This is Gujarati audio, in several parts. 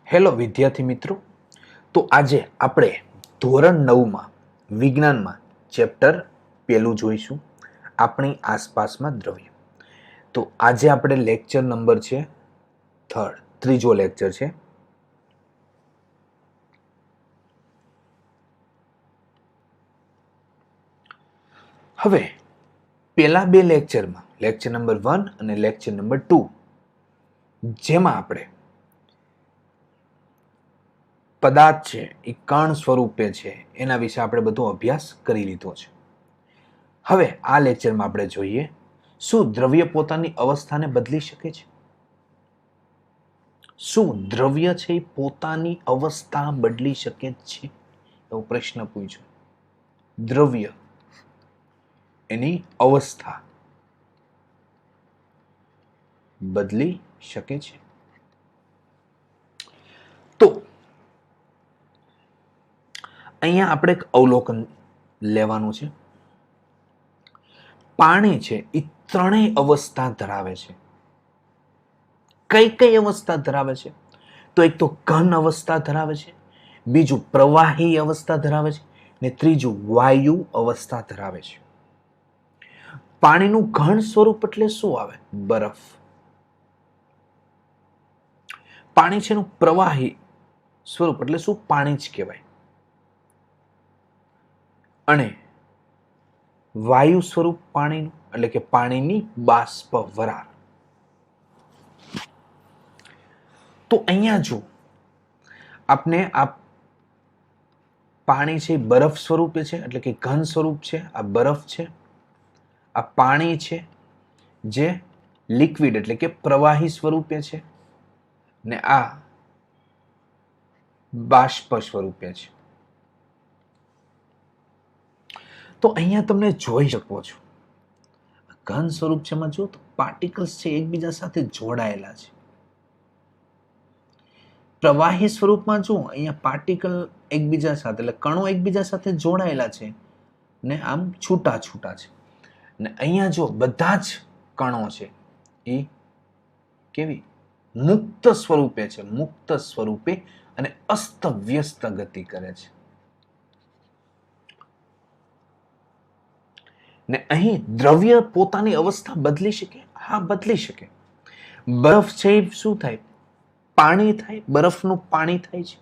હેલો વિદ્યાર્થી મિત્રો, તો આજે આપણે ધોરણ 9માં વિજ્ઞાનમાં ચેપ્ટર પહેલું જોઈશું, આપણી આસપાસમાં દ્રવ્ય. તો આજે આપણે લેક્ચર નંબર છે ત્રીજો લેક્ચર છે. હવે પહેલા બે લેક્ચરમાં લેક્ચર નંબર 1 અને લેક્ચર નંબર 2 જેમાં આપણે પદાર્થ છે એ કણ સ્વરૂપે છે એના વિશે આપણે બધો અભ્યાસ કરી લીધો છે. હવે આ લેક્ચરમાં આપણે જોઈએ શું દ્રવ્ય પોતાની અવસ્થાને બદલી શકે છે? શું દ્રવ્ય છે એ પોતાની અવસ્થા બદલી શકે છે એવો પ્રશ્ન પૂછ્યો. દ્રવ્ય એની અવસ્થા બદલી શકે છે? તો અહીંયા આપણે એક અવલોકન લેવાનું છે. પાણી છે એ ત્રણેય અવસ્થા ધરાવે છે. કઈ કઈ અવસ્થા ધરાવે છે? તો એક તો ઘન અવસ્થા ધરાવે છે, બીજું પ્રવાહી અવસ્થા ધરાવે છે ને ત્રીજું વાયુ અવસ્થા ધરાવે છે. પાણીનું ઘન સ્વરૂપ એટલે શું આવે? બરફ. પાણી છે એનું પ્રવાહી સ્વરૂપ એટલે શું? પાણી જ કહેવાય. અને વાયુ સ્વરૂપ પાણીનું એટલે કે પાણીની બાષ્પ વરાળ. તો અહીંયા જો આપને આ પાણી છે બરફ સ્વરૂપે છે એટલે કે ઘન સ્વરૂપ છે, આ બરફ છે, આ પાણી છે જે લિક્વિડ એટલે કે પ્રવાહી સ્વરૂપે છે ને આ બાષ્પ સ્વરૂપે છે. તો અહીંયા તમે જોઈ શકો છો ઘન સ્વરૂપ છે એમાં જો તો પાર્ટિકલ્સ છે એકબીજા સાથે જોડાયેલા છે. પ્રવાહી સ્વરૂપમાં જો અહીંયા પાર્ટિકલ એકબીજા સાથે એટલે કણો એકબીજા સાથે જોડાયેલા છે ને આમ છૂટા છૂટા છે. ને અહીંયા જો બધા જ કણો છે એ કેવી મુક્ત સ્વરૂપે છે, મુક્ત સ્વરૂપે અને અસ્ત વ્યસ્ત ગતિ કરે છે. ને અહીં દ્રવ્ય પોતાની અવસ્થા બદલી શકે? હા, બદલી શકે. બરફ છે એ શું થાય? પાણી થાય, બરફનું પાણી થાય છે.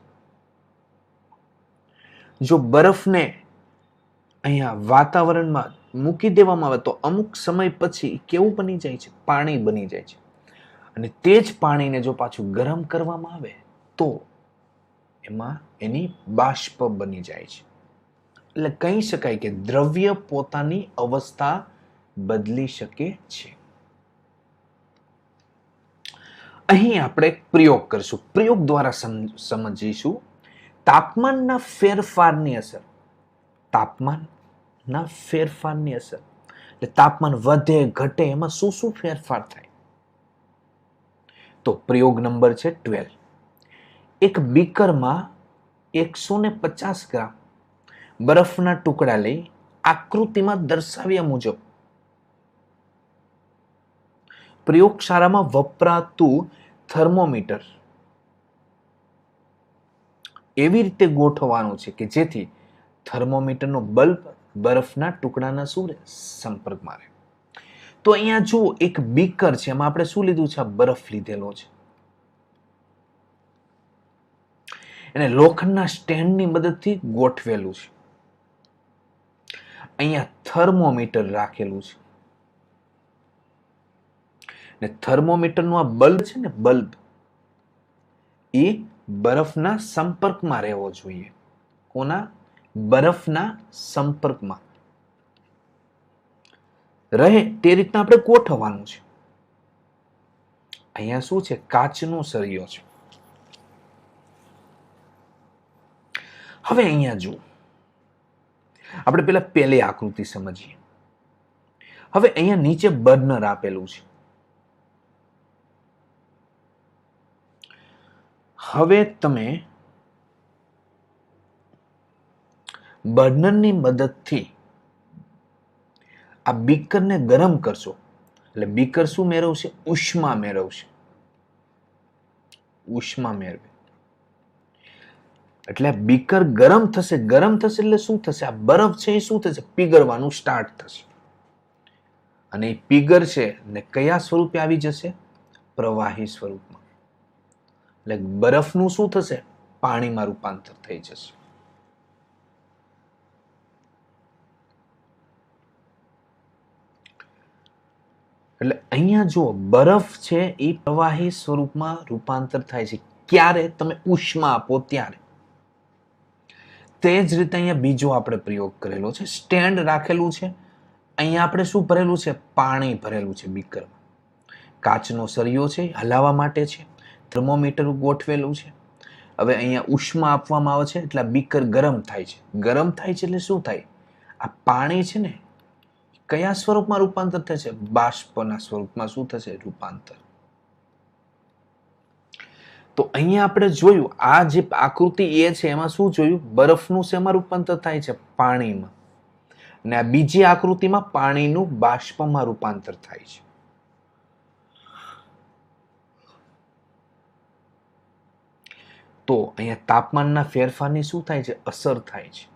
જો બરફને અહીંયા વાતાવરણમાં મૂકી દેવામાં આવે તો અમુક સમય પછી કેવું બની જાય છે? પાણી બની જાય છે. અને તે જ પાણીને જો પાછું ગરમ કરવામાં આવે તો એમાં એની બાષ્પ બની જાય છે. એટલે કહી શકાય કે દ્રવ્ય પોતાની અવસ્થા બદલી શકે છે. અહીં આપણે એક પ્રયોગ કરીશું. પ્રયોગ દ્વારા સમજીશું તાપમાનના ફેરફારની અસર. તાપમાનના ફેરફારની અસર એટલે તાપમાન વધે ઘટે એમાં શું શું ફેરફાર થાય? તો પ્રયોગ નંબર છે 12. એક બીકરમાં 150 ગ્રામ બરફના ટુકડા લઈ આકૃતિમાં દર્શાવ્યા મુજબ પ્રયોગશાળામાં વપરાતું થર્મોમીટર એવી રીતે ગોઠવવાનું છે કે જેથી થર્મોમીટરનો બલ્બ બરફના ટુકડાના સંપર્કમાં રહે. તો અહીંયા જો એક બીકર છે એમાં આપણે શું લીધું છે? બરફ લીધેલો છે. એને લોખંડના સ્ટેન્ડની મદદથી ગોઠવેલું છે. અહીંયા થર્મોમીટર રાખેલું છે ને થર્મોમીટરનું આ બલ્બ છે ને બલ્બ એ બરફના સંપર્કમાં રહેવો જોઈએ. કોના? બરફના સંપર્કમાં રહે તે રીતના આપણે ગોઠવવાનું છે. અહીંયા શું છે? કાચનો સળિયો છે. હવે અહીંયા જુઓ, આપણે પેલા પહેલી આકૃતિ સમજીએ. હવે અહીંયા નીચે બર્નર આપેલું છે. હવે તમે બર્નરની મદદથી આ બીકરને ગરમ કરશો એટલે બીકર શું મેળવશે? ઉષ્મા મેળવશે. ઉષ્મા મેળવે એટલે બીકર ગરમ થશે. ગરમ થશે એટલે શું થશે? આ બરફ છે એ શું થશે? પીગળવાનું સ્ટાર્ટ થશે. અને એ પીગર છે ને કયા સ્વરૂપે આવી જશે? પ્રવાહી સ્વરૂપમાં. એટલે બરફનું શું થશે? પાણીમાં રૂપાંતર થઈ જશે. એટલે અહીંયા જો બરફ છે એ પ્રવાહી સ્વરૂપમાં રૂપાંતર થાય છે. ક્યારે? તમે ઉષ્મા આપો ત્યારે. તે જ રીતે અહીંયા બીજો આપણે પ્રયોગ કરેલો છે. સ્ટેન્ડ રાખેલું છે. અહીંયા આપણે શું ભરેલું છે? પાણી ભરેલું છે બીકરમાં. કાચનો સળિયો છે, હલાવવા માટે છે. થર્મોમીટર ગોઠવેલું છે. હવે અહીંયા ઉષ્મા આપવામાં આવે છે એટલે બીકર ગરમ થાય છે. ગરમ થાય છે એટલે શું થાય? આ પાણી છે ને કયા સ્વરૂપમાં રૂપાંતર થશે? બાષ્પના સ્વરૂપમાં શું થશે? રૂપાંતર. તો અહીંયા આપણે જોયું આ જે આકૃતિ એ છે એમાં શું જોયું? બરફનું શેમાં રૂપાંતર થાય છે? પાણીમાં. અને આ બીજી આકૃતિમાં પાણીનું બાષ્પમાં રૂપાંતર થાય છે. તો અહીંયા તાપમાનના ફેરફારની શું થાય છે? અસર થાય છે.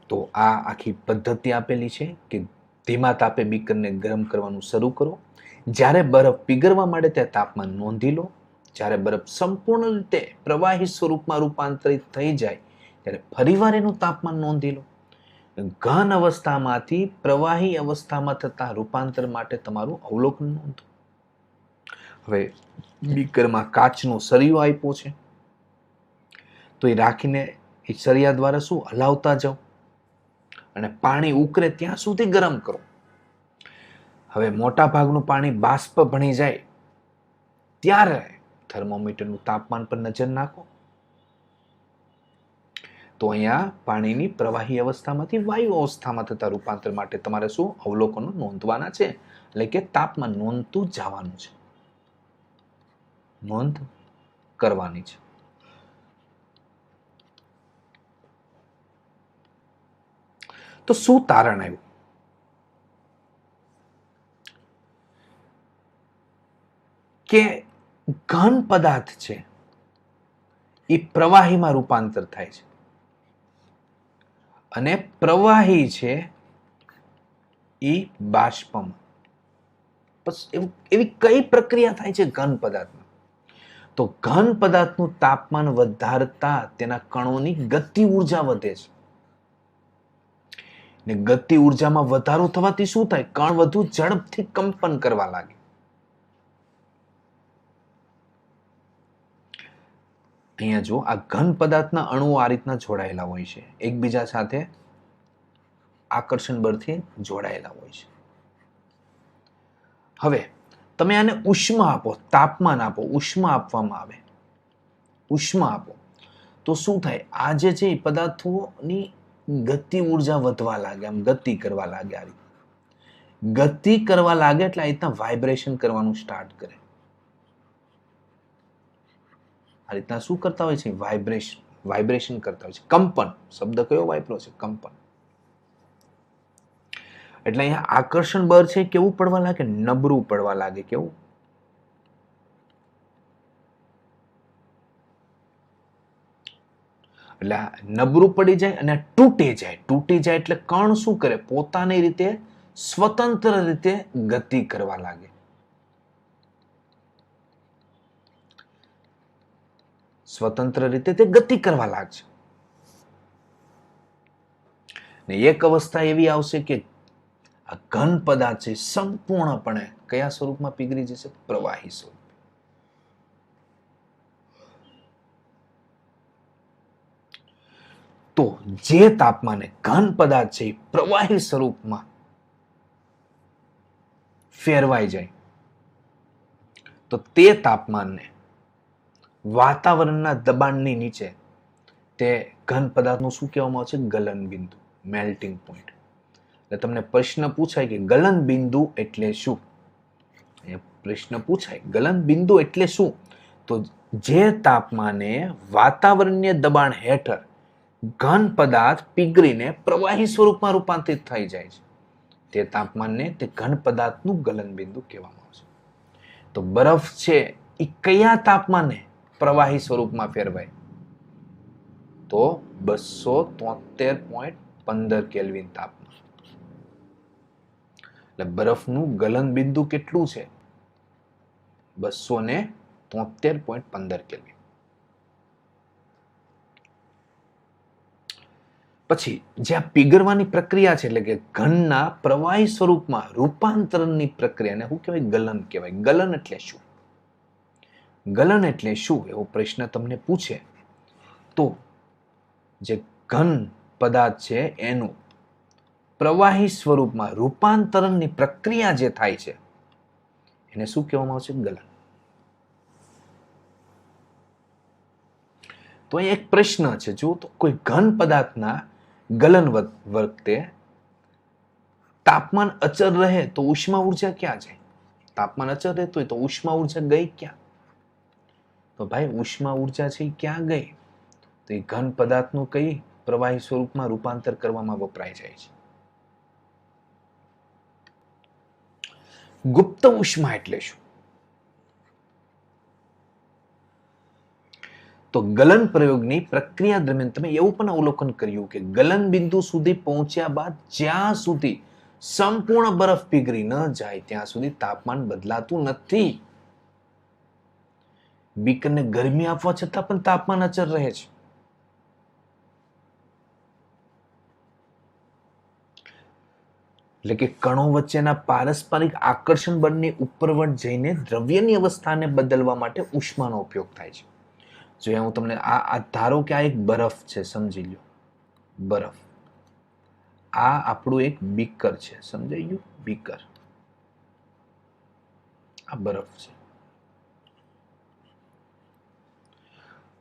તો આ આખી પદ્ધતિ આપેલી છે કે ધીમા તાપે બીકરને ગરમ કરવાનું શરૂ કરો. જ્યારે બરફ પીગળવા માંડે ત્યાં તાપમાન નોંધી લો. જ્યારે બરફ સંપૂર્ણ રીતે પ્રવાહી સ્વરૂપમાં રૂપાંતરિત થઈ જાય ત્યારે ફરીવાર એનું તાપમાન નોંધી લો. ઘન અવસ્થામાંથી પ્રવાહી અવસ્થામાં થતા રૂપાંતર માટે તમારું અવલોકન નોંધો. હવે બીકરમાં કાચનો સળિયો આપ્યો છે તો એ રાખીને એ સળિયા દ્વારા શું હલાવતા જાઓ અને પાણી ઉકળે ત્યાં સુધી ગરમ કરો. હવે મોટા ભાગનું પાણી બાષ્પ ભણી જાય ત્યારે થર્મોમીટરનું તાપમાન પર નજર નાખો. તો અહીંયા પાણીની પ્રવાહી અવસ્થામાંથી વાયુ અવસ્થામાં થતા રૂપાંતર માટે તમારે શું અવલોકનો નોંધવાના છે? એટલે કે તાપમાન નોંધતું જવાનું છે, નોંધ કરવાની છે. તો શું તારણ આવ્યું? કે ઘન પદાર્થ છે એ પ્રવાહીમાં રૂપાંતર થાય છે અને પ્રવાહી છે એ બાષ્પમાં. બસ એવી કઈ પ્રક્રિયા થાય છે ઘન પદાર્થમાં? તો ઘન પદાર્થનું તાપમાન વધારતા તેના કણોની ગતિ ઉર્જા વધે છે. ને ગતિ ઉર્જામાં વધારો થવાથી શું થાય? કણ વધુ ઝડપથી કંપન કરવા લાગે. અહીંયા જો આ ઘન પદાર્થના અણુઓ આ રીતના જોડાયેલા હોય છે, એકબીજા સાથે આકર્ષણ બળથી જોડાયેલા હોય છે. હવે તમે આને ઉષ્મા આપો, તાપમાન આપો, ઉષ્મા આપવામાં આવે, ઉષ્મા આપો તો શું થાય? આ જે છે એ પદાર્થોની ગતિ ઉર્જા વધવા લાગે, આમ ગતિ કરવા લાગે. આ રીતે ગતિ કરવા લાગે એટલે આ રીતના વાઇબ્રેશન કરવાનું સ્ટાર્ટ કરે. આ રીતના શું કરતા હોય છે? વાઇબ્રેશન કરતા હોય છે. કંપન શબ્દ કયો વાપર્યો છે? કંપન. એટલે અહીંયા આકર્ષણ બળ છે કેવું પડવા લાગે? નબળું પડવા લાગે. કેવું? એટલે નબળું પડી જાય અને તૂટી જાય. તૂટી જાય એટલે કણ શું કરે? પોતાની રીતે સ્વતંત્ર રીતે ગતિ કરવા લાગે. સ્વતંત્ર રીતે તે ગતિ કરવા લાગશે. ને એક અવસ્થા એવી આવશે કે આ ઘન પદાર્થ છે સંપૂર્ણપણે કયા સ્વરૂપમાં પીગળી જશે? પ્રવાહી સ્વરૂપ. તો જે તાપમાને ઘન પદાર્થ છે પ્રવાહી સ્વરૂપમાં ફેરવાઈ જાય તો તે તાપમાનને વાતાવરણના દબાણની નીચે તે ઘન પદાર્થનું શું કહેવામાં આવે છે? ગલન બિંદુ, મેલ્ટિંગ પોઈન્ટ. એટલે તમને પ્રશ્ન પૂછાય કે ગલન બિંદુ એટલે શું? પ્રશ્ન પૂછાય ગલન બિંદુ એટલે શું? તો જે તાપમાને વાતાવરણીય દબાણ હેઠળ ઘન પદાર્થ પીગળીને પ્રવાહી સ્વરૂપમાં રૂપાંતરિત થઈ જાય છે તે તાપમાનને તે ઘન પદાર્થનું ગલન બિંદુ કહેવામાં આવે છે. તો બરફ છે એ કયા તાપમાને પ્રવાહી સ્વરૂપમાં ફેરવાય? તો 273.15 કેલ્વિન તાપમાન. એટલે બરફનું ગલન બિંદુ કેટલું છે? 273.15 કેલ્વિન. પછી જ્યાં પીગળવાની પ્રક્રિયા છે એટલે કે ઘનના પ્રવાહી સ્વરૂપમાં રૂપાંતરણની પ્રક્રિયાને શું કહેવાય? ગલન કહેવાય. ગલન એટલે શું? ગલન એટલે શું એવો પ્રશ્ન તમને પૂછે તો જે ઘન પદાર્થ છે એનું પ્રવાહી સ્વરૂપમાં રૂપાંતરણની પ્રક્રિયા જે થાય છે એને શું કહેવામાં આવશે? ગલન. તો અહીં એક પ્રશ્ન છે, જો તો કોઈ ઘન પદાર્થના ગલન વખતે તાપમાન અચળ રહે તો ઉષ્મા ઉર્જા ક્યાં જાય? તાપમાન અચળ રહેતું હોય તો ઉષ્મા ઉર્જા ગઈ ક્યાં? તો ભાઈ ઉષ્મા ઉર્જા છે ક્યાં ગઈ? તો એ ઘન પદાર્થનું કઈ પ્રવાહી સ્વરૂપમાં રૂપાંતર કરવામાં વપરાય જાય છે. ગુપ્ત ઉષ્મા એટલે શું? તો ગલન પ્રયોગની પ્રક્રિયા દરમિયાન તમે એવું પણ અવલોકન કર્યું કે ગલન બિંદુ સુધી પહોંચ્યા બાદ જ્યાં સુધી સંપૂર્ણ બરફ પીગળી ન જાય ત્યાં સુધી તાપમાન બદલાતું નથી. બીકરને ગરમી આપવા છતાં પણ તાપમાન અચળ રહે છે. એટલે કે કણો વચ્ચેના પારસ્પરિક આકર્ષણ બળની ઉપરવટ જઈને દ્રવ્યની અવસ્થાને બદલવા માટે ઉષ્માનો ઉપયોગ થાય છે. જો હું તમને આ ધારો કે આ એક બરફ છે, સમજી લો બરફ. આ આપણું એક બીકર છે, સમજાઈ ગયું? બીકર. આ બરફ છે.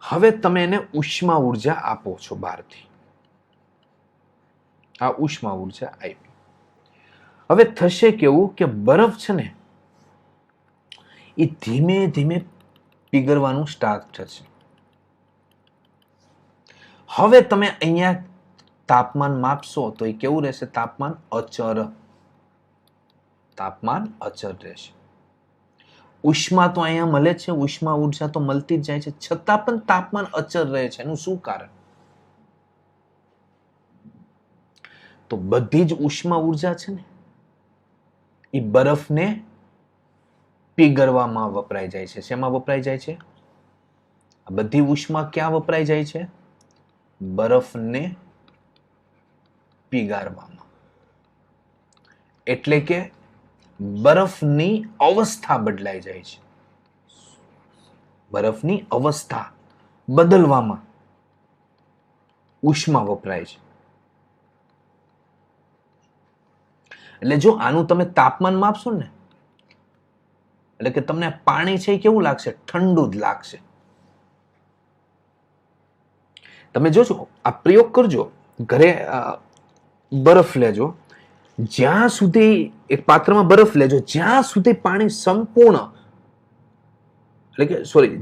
હવે તમે એને ઉષ્મા ઉર્જા આપો છો બહારથી. આ ઉષ્મા ઉર્જા આપી. હવે થશે કેવું કે બરફ છે ને એ ધીમે ધીમે પીગળવાનું સ્ટાર્ટ થશે. હવે તમે અહીંયા તાપમાન માપશો તો એ કેવું રહેશે? તાપમાન અચળ. તાપમાન અચળ રહેશે. ઉષ્મા તો અહીંયા મળે છે, ઉષ્મા ઉર્જા તો મળતી જ જાય છે, છતાં પણ તાપમાન અચળ રહે છે. એનું શું કારણ? તો બધી જ ઉષ્મા ઉર્જા છે ને એ બરફને પીગળવામાં વપરાઈ જાય છે. શેમાં વપરાઈ જાય છે? આ બધી ઉષ્મા ક્યાં વપરાઈ જાય છે? બરફને પીગાળવામાં. એટલે કે બરફની અવસ્થા બદલાઈ જાય છે. બરફની અવસ્થા બદલવામાં ઉષ્મા વપરાય છે. એટલે જો આનું તમે તાપમાન માપશો ને એટલે કે તમને પાણી છે કેવું લાગશે? ઠંડુ જ લાગશે. તમે જોજો, આ પ્રયોગ કરજો ઘરે. બરફ લેજો, જ્યાં સુધી એક પાત્રમાં બરફ લેજો, જ્યાં સુધી પાણી સંપૂર્ણ એટલે કે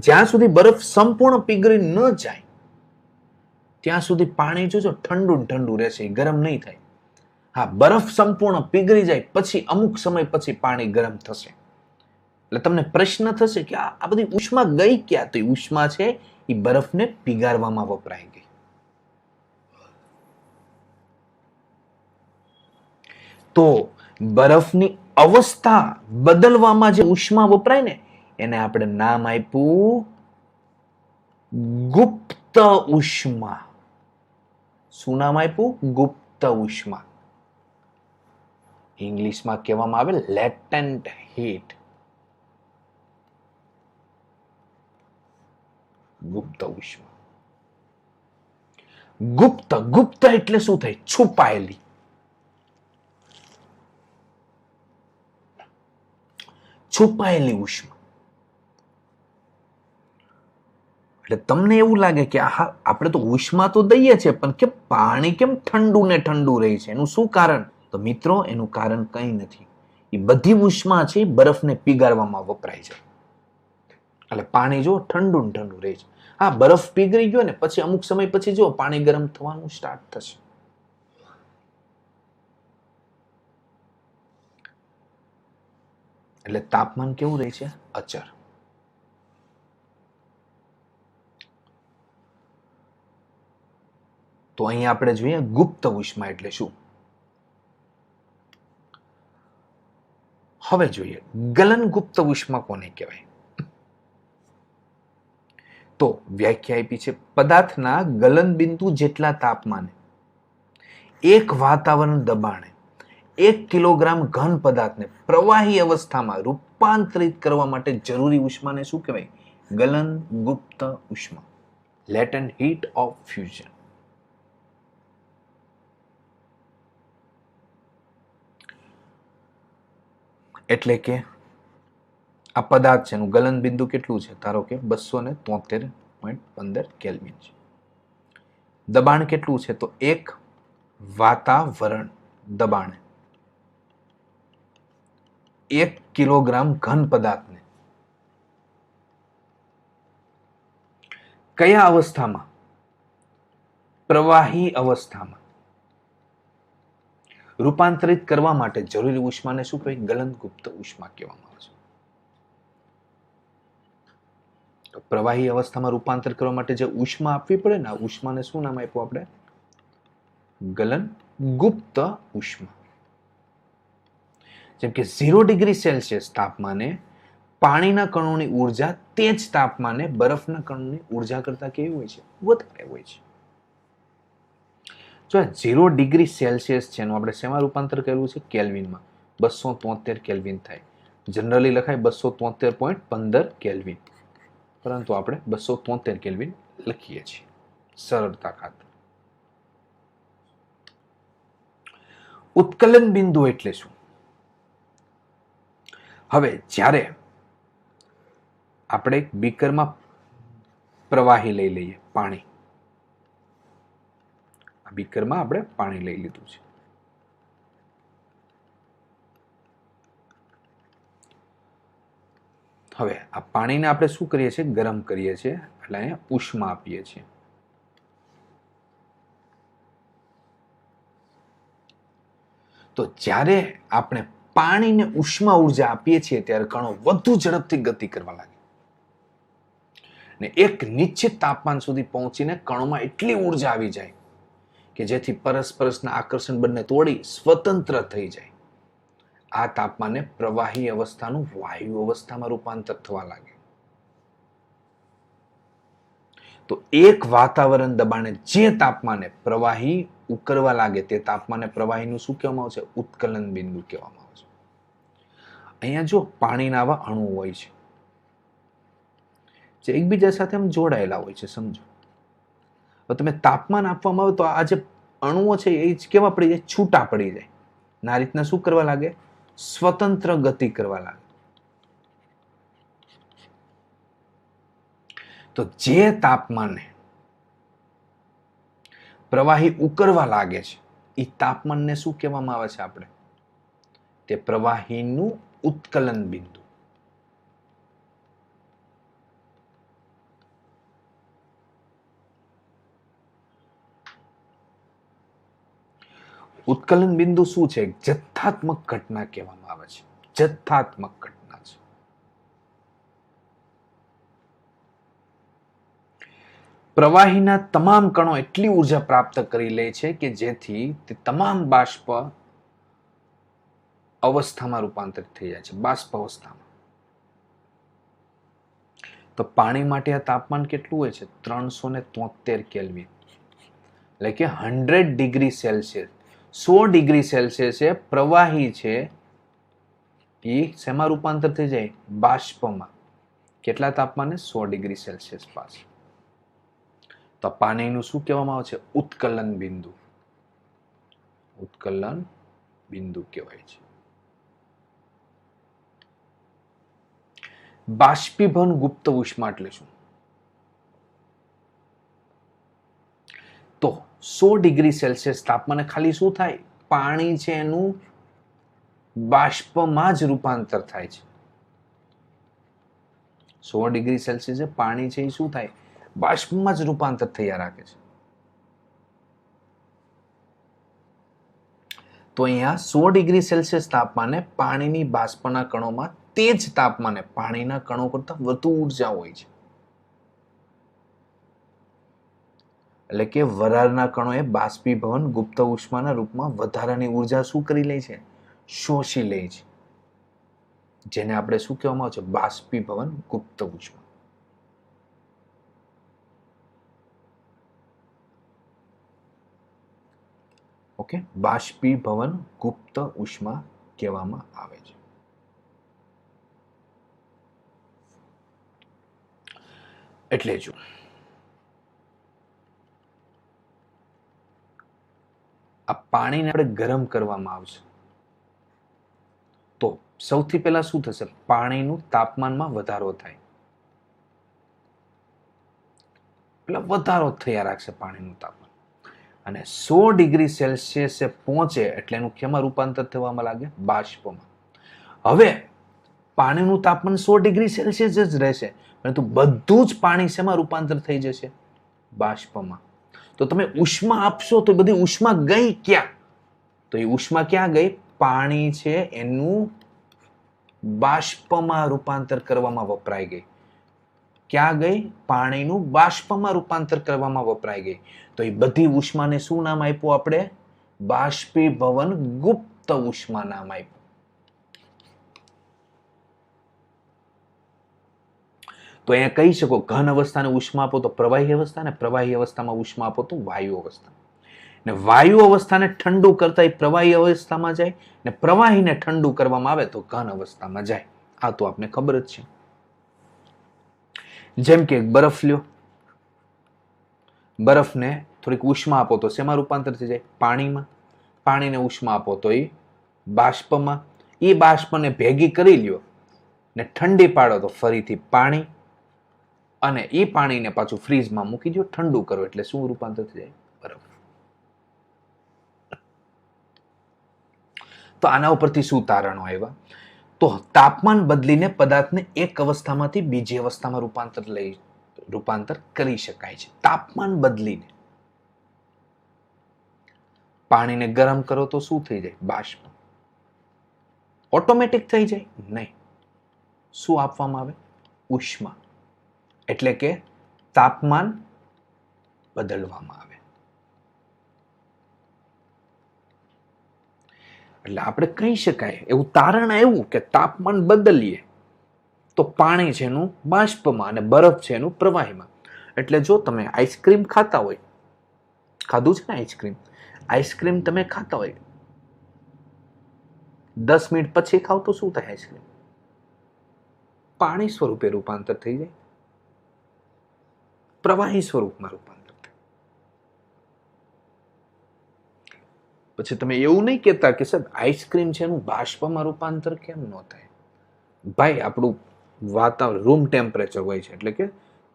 જ્યાં સુધી બરફ સંપૂર્ણ પીગળી ન જાય ત્યાં સુધી પાણી જોજો ઠંડુ ઠંડુ રહેશે, ગરમ નહીં થાય. હા, બરફ સંપૂર્ણ પીગળી જાય પછી અમુક સમય પછી પાણી ગરમ થશે. એટલે તમને પ્રશ્ન થશે કે આ બધી ઉષ્મા ગઈ ક્યાં? તો એ ઉષ્મા છે એ બરફને પીગાળવામાં વપરાઈ ગઈ. તો બરફની અવસ્થા બદલવામાં જે ઉષ્મા વપરાય ને એને આપણે નામ આપ્યું ગુપ્ત ઉષ્મા. શું નામ આપ્યું? ગુપ્ત ઉષ્મા. ઇંગ્લિશમાં કહેવામાં આવે લેટેન્ટ હીટ. ગુપ્ત ઉષ્મા. ગુપ્ત એટલે શું થાય? છુપાયેલી. છુપાયેલી ઉષ્મા. એટલે તમને એવું લાગે કે આપણે તો ઉષ્મા તો દઈએ છીએ પણ કે પાણી કેમ ઠંડુ ને ઠંડુ રહે છે? એનું શું કારણ? તો મિત્રો એનું કારણ કંઈ નથી. એ બધી ઉષ્મા છે બરફને પીગાળવામાં વપરાય છે. એટલે પાણી જો ઠંડુ ને ઠંડુ રહે છે. હા, બરફ પીગળી ગયો ને પછી અમુક સમય પછી જો પાણી ગરમ થવાનું સ્ટાર્ટ થશે. એટલે તાપમાન કેવું રહે છે? અચળ. તો અહીંયા આપણે જોઈએ ગુપ્ત ઉષ્મા એટલે શું. હવે જોઈએ ગલન ગુપ્ત ઉષ્મા કોને કહેવાય? તો વ્યાખ્યા આપી છે, પદાર્થના ગલન બિંદુ જેટલા તાપમાને એક વાતાવરણ દબાણે 1 કિલોગ્રામ ઘન પદાર્થને પ્રવાહી અવસ્થામાં રૂપાંતરિત કરવા માટે જરૂરી ઉષ્માને શું કહેવાય? ગલન ગુપ્ત ઉષ્મા, લેટન્ટ હીટ ઓફ ફ્યુઝન. એટલે કે આ પદાર્થ છે એનું ગલન બિંદુ કેટલું છે? ધારો કે 273.15 કેલ્વિન છે. દબાણ કેટલું છે? તો 1 વાતાવરણ દબાણે 1 કિલોગ્રામ ઘન પદાર્થને કયા અવસ્થામાં? પ્રવાહી અવસ્થામાં રૂપાંતરિત કરવા માટે જરૂરી ઉષ્માને શું કહેવાય? ગલન ગુપ્ત ઉષ્મા કહેવામાં આવે છે. તો પ્રવાહી અવસ્થામાં રૂપાંતર કરવા માટે જે ઉષ્મા આપવી પડે ને, આ ઉષ્માને શું નામ આપ્યું આપણે? ગલન ગુપ્ત ઉષ્મા. જેમ કે 0 ડિગ્રી સેલ્સિયસ તાપમાને પાણીના કણોની ઉર્જા તે જ તાપમાને બરફના કણોની ઉર્જા કરતા કેવી હોય છે? વધારે હોય છે. જો 0 ડિગ્રી સેલ્સિયસ છે એનું આપણે શેમાં રૂપાંતર કરેલું છે? કેલ્વિનમાં. 273 કેલ્વિન થાય. જનરલી લખાય 273.15 કેલ્વિન, પરંતુ આપણે 273 કેલ્વિન લખીએ છીએ સરળતા ખાતર. ઉત્કલન બિંદુ એટલે શું? હવે જ્યારે આપણે બીકરમાં પ્રવાહી લઈ લઈએ, પાણી, આ બીકરમાં આપણે પાણી લઈ લીધું છે. હવે આ પાણીને આપણે શું કરીએ છીએ? ગરમ કરીએ છીએ, એટલે અહીંયા ઉષ્મા આપીએ છીએ. તો જ્યારે આપણે પાણીને ઉષ્મા ઉર્જા આપીએ છીએ ત્યારે કણો વધુ ઝડપથી ગતિ કરવા લાગે ને એક નિશ્ચિત તાપમાન સુધી પહોંચીને કણોમાં એટલી ઉર્જા આવી જાય કે જેથી પરસ્પરના આકર્ષણ બંને તોડી સ્વતંત્ર થઈ જાય. આ તાપમાને પ્રવાહી અવસ્થાનું વાયુ અવસ્થામાં રૂપાંતર થવા લાગે. તો એક વાતાવરણ દબાણે જે તાપમાને પ્રવાહી ઉકળવા લાગે તે તાપમાને પ્રવાહીનું શું કહેવામાં આવે છે? ઉત્કલન બિંદુ કહેવામાં આવે છે. અહીંયા જો પાણીના આવા અણુ હોય છે જે એકબીજા સાથે આમ જોડાયેલા હોય છે, સમજો. હવે તમે તાપમાન આપવામાં આવે તો આ જે અણુઓ છે એ કેવા પડી જાય? છૂટા પડી જાય. આ રીતના શું કરવા લાગે? સ્વતંત્ર ગતિ કરવા લાગે. તો જે તાપમાને પ્રવાહી ઉકળવા લાગે છે એ તાપમાનને શું કહેવામાં આવે છે? આપણે તે પ્રવાહીનું ઉત્કલન બિંદુ. ઉત્કલન બિંદુ શું છે? જથ્થાત્મક ઘટના કહેવામાં આવે છે. જથ્થાત્મક ઘટના છે. પ્રવાહીના તમામ કણો એટલી ઉર્જા પ્રાપ્ત કરી લે છે કે જેથી તે તમામ બાષ્પ અવસ્થામાં રૂપાંતરિત થઈ જાય છે, બાષ્પ અવસ્થામાં. તો પાણી માટે આ તાપમાન કેટલું હોય છે? 373 કેલ્વિન, એટલે કે 100 ડિગ્રી સેલ્સિયસ. 100 ડિગ્રી સેલ્સિયસે પ્રવાહી છે એ શેમાં રૂપાંતર થઈ જાય? બાષ્પમાં. કેટલા તાપમાને? 100 ડિગ્રી સેલ્સિયસ પાસે. તો પાણીનું શું કહેવામાં આવે છે? ઉત્કલન બિંદુ. ઉત્કલન બિંદુ કહેવાય છે. બાષ્પીભવન ગુપ્ત ઉષ્મા એટલે શું? તો 100 ડિગ્રી સેલ્સિયસ તાપમાને ખાલી શું થાય? પાણી છે એનું બાષ્પમાં જ રૂપાંતર થાય છે. 100 ડિગ્રી સેલ્સિયસે પાણી છે એ શું થાય? બાષ્પમાં જ રૂપાંતર થયા રાખે છે. તો અહીંયા 100 ડિગ્રી સેલ્સિયસ તાપમાને પાણીની બાષ્પના કણોમાં તે જ તાપમાને પાણીના કણો કરતા વધુ ઉર્જા હોય છે. એટલે કે વરાળના કણોએ બાષ્પીભવન ગુપ્ત ઉષ્માના રૂપમાં વધારાની ઉર્જા શું કરી લે છે? શોષી લે છે. જેને આપણે શું કહેવામાં આવે છે? બાષ્પીભવન ગુપ્ત ઉષ્મા. ઓકે, બાષ્પીભવન ગુપ્ત ઉષ્મા કહેવામાં આવે છે. એટલે જો આ પાણીને આપણે ગરમ કરવામાં આવશે તો સૌથી પહેલા શું થશે? પાણીનું તાપમાનમાં વધારો થાય. એટલે વધારો થયા રાખશે પાણીનું તાપમાન, અને 100 ડિગ્રી સેલ્સિયસે પહોંચે એટલે એનું કેમાં રૂપાંતર થવામાં લાગે? બાષ્પમાં. હવે પાણીનું તાપમાન 100 ડિગ્રી સેલ્સિયસ જ રહેશે, પરંતુ બધું જ પાણી શેમાં રૂપાંતર થઈ જશે? બાષ્પમાં. તો તમે ઉષ્મા આપશો તો બધી ઉષ્મા ગઈ ક્યાં? તો એ ઉષ્મા ક્યાં ગઈ? પાણી છે એનું બાષ્પમાં રૂપાંતર કરવામાં વપરાઈ ગઈ. ક્યાં ગઈ? પાણીનું બાષ્પમાં રૂપાંતર કરવામાં વપરાઈ ગઈ. તો એ બધી ઉષ્માને શું નામ આપ્યું આપણે? બાષ્પીભવન ગુપ્ત ઉષ્મા નામ આપ્યું. તો અહીંયા કહી શકો ઘન અવસ્થાને ઉષ્મા આપો તો પ્રવાહી અવસ્થા, ને પ્રવાહી અવસ્થામાં ઉષ્મા આપો તો વાયુ અવસ્થા. ને વાયુ અવસ્થાને ઠંડુ કરતા એ પ્રવાહી અવસ્થામાં જાય, ને પ્રવાહીને ઠંડુ કરવામાં આવે તો ઘન અવસ્થામાં જાય. આ તો આપને ખબર જ છે. જેમ કે બરફ લ્યો, બરફને થોડીક ઉષ્મા આપો તો શેમાં રૂપાંતર થઈ જાય? પાણીમાં. પાણીને ઉષ્મા આપો તો એ બાષ્પમાં. એ બાષ્પને ભેગી કરી લ્યો ને ઠંડી પાડો તો ફરીથી પાણી, અને એ પાણીને પાછું ફ્રીજમાં મૂકી દો, ઠંડુ કરો એટલે શું રૂપાંતર થઈ જાય? બરફ. તો આના ઉપરથી શું તારણો આવ્યા? તો તાપમાન બદલીને પદાર્થને એક અવસ્થામાંથી બીજી અવસ્થામાં રૂપાંતર કરી શકાય છે. તાપમાન બદલીને. પાણીને ગરમ કરો તો શું થઈ જાય? બાષ્પ. ઓટોમેટિક થઈ જાય? નહીં. શું આપવામાં આવે? ઉષ્મા. એટલે કે તાપમાન બદલવામાં આવે. એટલે આપણે કહી શકાય એવું તારણ આવ્યું કે તાપમાન બદલીએ તો પાણી છે એનું બાષ્પમાં અને બરફ છે એનું પ્રવાહીમાં. એટલે જો તમે આઈસ્ક્રીમ ખાતા હોય, ખાધું છે ને આઈસ્ક્રીમ, આઈસ્ક્રીમ તમે ખાતા હોય 10 મિનિટ પછી ખાવ તો શું થાય? આઈસ્ક્રીમ પાણી સ્વરૂપે રૂપાંતર થઈ જાય, પ્રવાહી સ્વરૂપમાં રૂપાંતર થાય. પછી તમે એવું નહીં કહેતા કે સાહેબ આઈસ્ક્રીમ છે એનું બાષ્પમાં રૂપાંતર કેમ ન થાય? ભાઈ આપણું વાતાવરણ રૂમ ટેમ્પરેચર હોય છે, એટલે કે